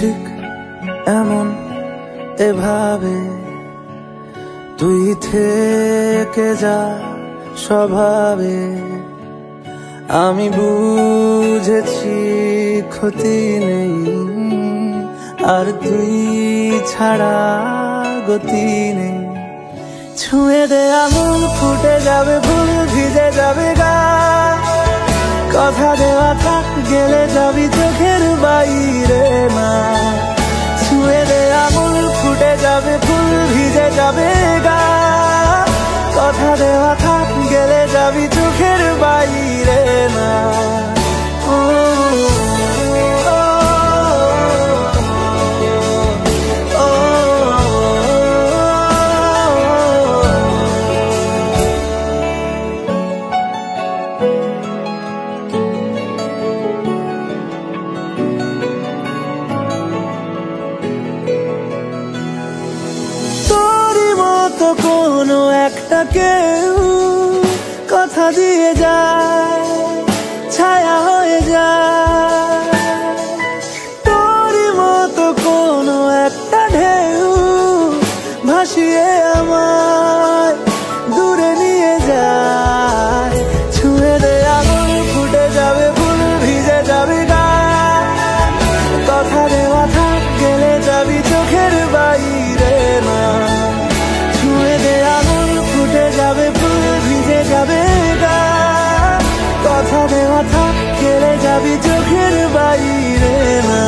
ঠিক এমন এভাবে তুই থেকে যা স্বভাবে। আমি বুঝেছি ক্ষতি নেই আর তুই ছাড়া গতি নেই। ছুঁয়ে দে আঙুল ফুটে যাবে ফুল ভিজে যাবে গা। কথা দেওয়া থাক গেলে যাবি চোখের বাইরে না। ছুঁয়ে দে আঙুল ফুটে যাবে ফুল ভিজে যাবে গা। কথা দেওয়া থাক গেলে যাবি চোখের বাইরে না। তো কোনো একটা কেউ কথা দিয়ে যায় ছায়া হয়ে যায়। তোরই মতো কোনো একটা ঢেউ ভাসিয়ে আমায় দূরে নিয়ে যায়। ছুঁয়ে দে আঙুল ফুটে যাবে ফুল ভিজে যাবে গা। কথা দেওয়া থাক গেলে যাবি চোখের বাইরে না। যাবে ফুল ভিজে যাবে গা। কথা দেওয়া থাক গেলে যাবি চোখের বাইরে না।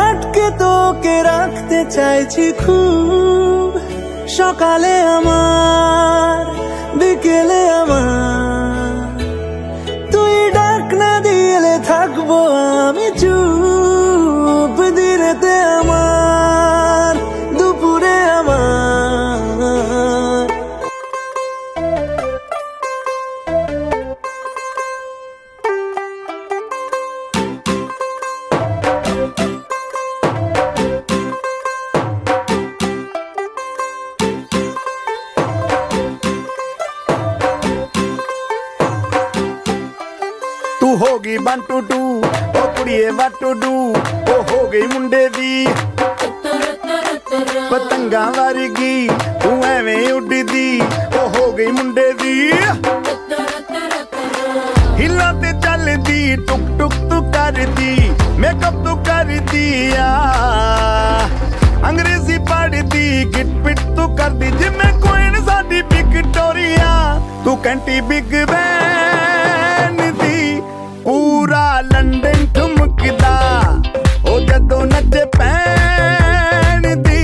আটকে তোকে রাখতে চাইছি খুব। সকালে আমার বিকেলে আমার তুই ডাক না দিলে থাকবো আমি চুপ। দিনেতে আমার দুপুরে আমার तू होगी 1 2 2 ओ कुड़िए what to do। ओ हो गई मुंडे दी पतंगा वर्गी तू एवें उड़दी। ओ हो गई मुंडे दी हिला ते चलदी टुक टुक तू करदी। मेकअप तू करदी अंग्रेजी पढ़दी गिट पिट तू करदी। जिम्मे क्वीन साडी विक्टोरिया तू कैंटी बिग बैन दी। पूरा लंदन ठुमकदा ओ जदों नचे पैन दी।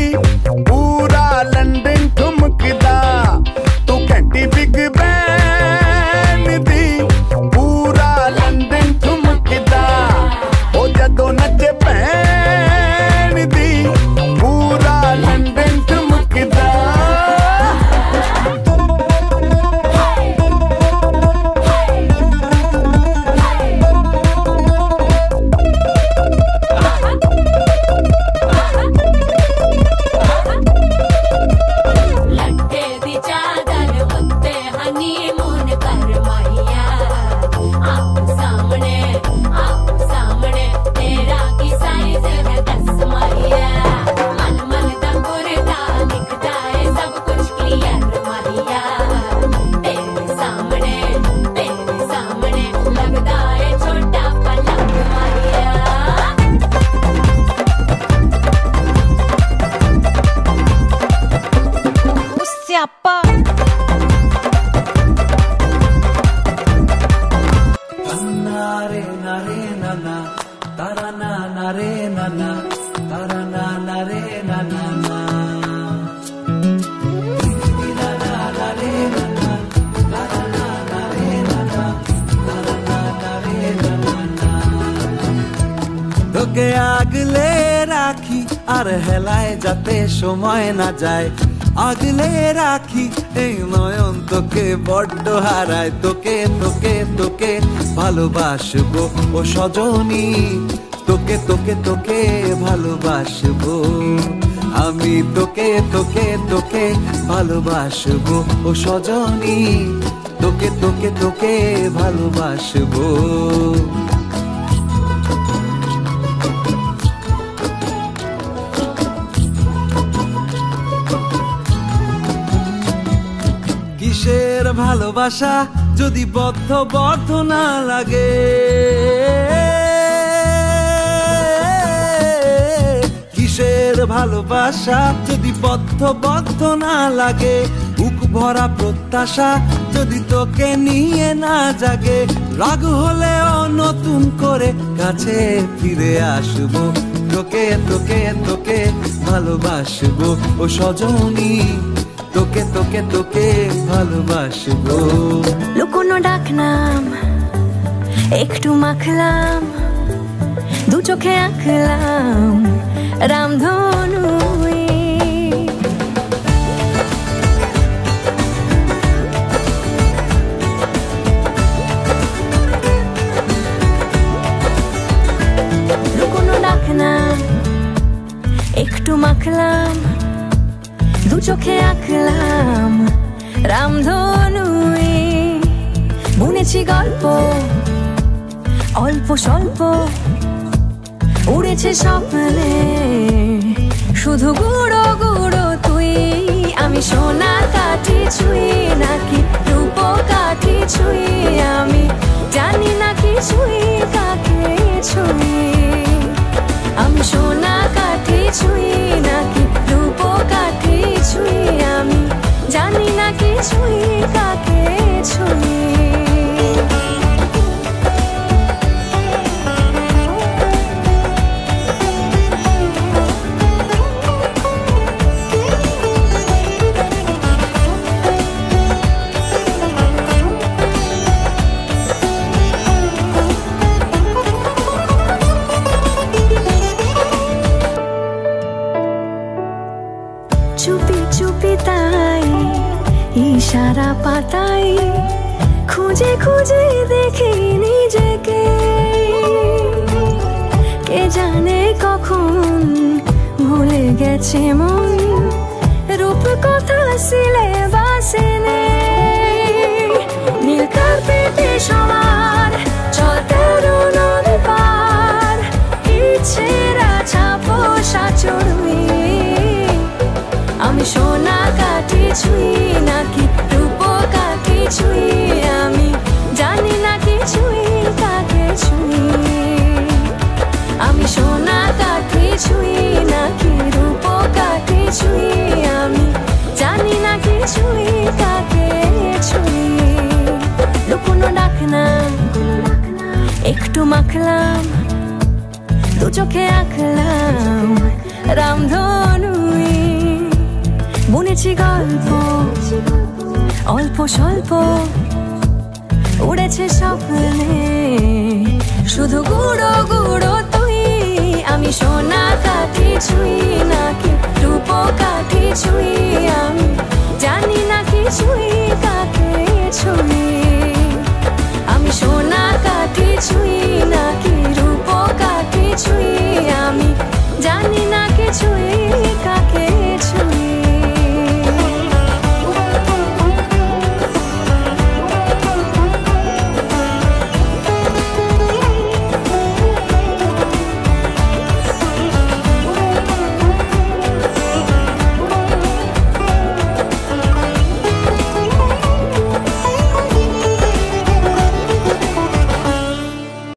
पूरा लंदन ठुमकदा तू कैंटी बिग बैन दी। पूरा लंदन ठुमकदा ओ जदों नचे पैन दी। पूरा लंदन ठुमकदा। তোকে আগলে রাখি আর হেলায় যাতে সময় না যায়, আগলে রাখি এই নয়ন তোকে বড্ড হারায়। তোকে তোকে তোকে ভালোবাসবো ও সজনী, তোকে তোকে তোকে ভালোবাসবো আমি, তোকে তোকে তোকে ভালোবাসবো ও সজনী, তোকে তোকে তোকে ভালোবাসবো। কিসের ভালোবাসা যদি বদ্ধ না লাগে, কিসের ভালোবাসা যদি বদ্ধ না লাগে, বুক ভরা প্রত্যাশা যদি তোকে নিয়ে না জাগে, রাগ হলেও নতুন করে কাছে ফিরে আসবো, তোকে তোকে তোকে ভালোবাসবো ও সজনী, তোকে তোকে তোকে ভালোবাসবো। লুকোনো ডাকনাম একটু মাখলাম, দু চোখে আঁকলাম রামধনু। লুকোনো ডাকনাম একটু মাখলাম, দু চোখে আঁকলাম রামধনু। বুনেছি গল্প অল্প স্বল্প, উড়েছে স্বপ্নে শুধু গুঁড়ো গুঁড়ো তুই। আমি সোনা কাঠি ছুঁই নাকি রূপ কাঠি ছুঁই, আমি জানি না কি ছুঁই কাকে ছুঁই। আমি সোনা কাঠি ছুঁই নাকি রূপ কাঠি ছুঁই, আমি জানি না কি ছুঁই কাকে ছুঁই। চুপি চুপি তাই ইশারা পাতাই, খুঁজে খুঁজে দেখি নিজেকে। কে জানে কখন ভুলে গেছে মন, রূপ কথা সিলেবাসে নেই। নীল কার্পেটে সবার চলতে নদী পার, ইচ্ছেরা ছাপো সাচড়ুই। আমি সোনা কাঠি ছুঁই নাকি রূপ কাঠি ছুঁই, আমি জানি না কি ছুঁই কাকে ছুঁই। আমি সোনা কাঠি ছুঁই নাকি রূপ কাঠি ছুঁই, আমি জানি না কি ছুঁই কাকে ছুঁই। লুকোনো ডাকনাম একটু মাখলাম, দু চোখে আঁকলাম রামধনু। বুনেছি গল্প অল্প স্বল্প, উড়েছে স্বপ্নে শুধু গুঁড়ো গুঁড়ো তুই। আমি সোনা কাঠি ছুঁই নাকি রূপ কাঠি ছুঁই, আমি জানি না কি ছুঁই।